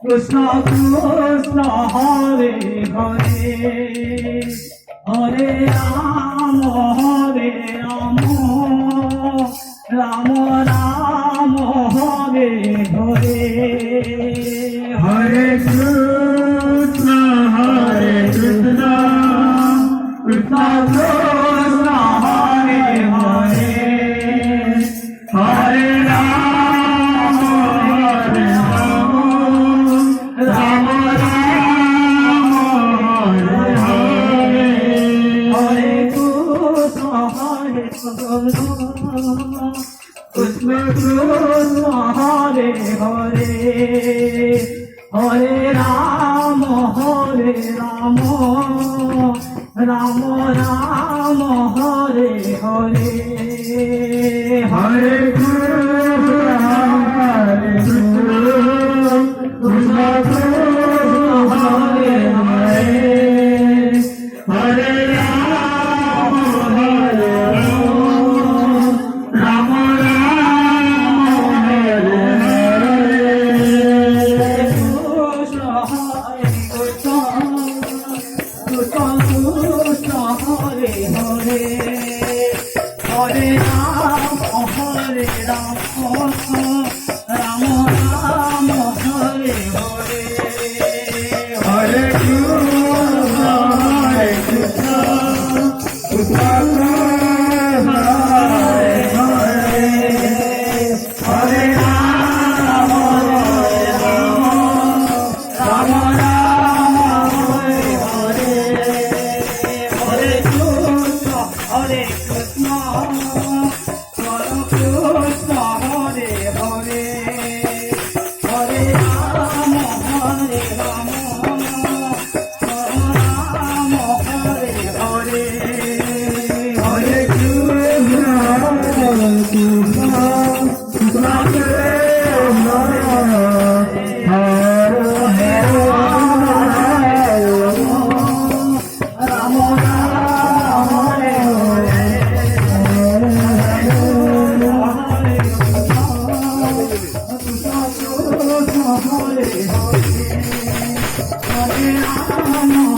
Krishna Krishna Hare Hare Hare Rama Hare Rama Rama Rama Hare Hare Hare Krishna Krishna Krishna Hare Hare Hare Krishna Krishna Hare Hare Hare Rama Hare Rama Rama Rama Hare Hare Hare Krishna Krishna Krishna Hare Hare Hare Hare Rama Hare Rama Rama Rama Hare Hare Hare Krishna Krishna Krishna Hare Hare Hare Rama Rama Rama Hare Hare Hare Krishna Hare Krishna Krishna Hare Hare Hare Rama Hare Rama Rama Hare Hare Hare Krishna Krishna Hare Hare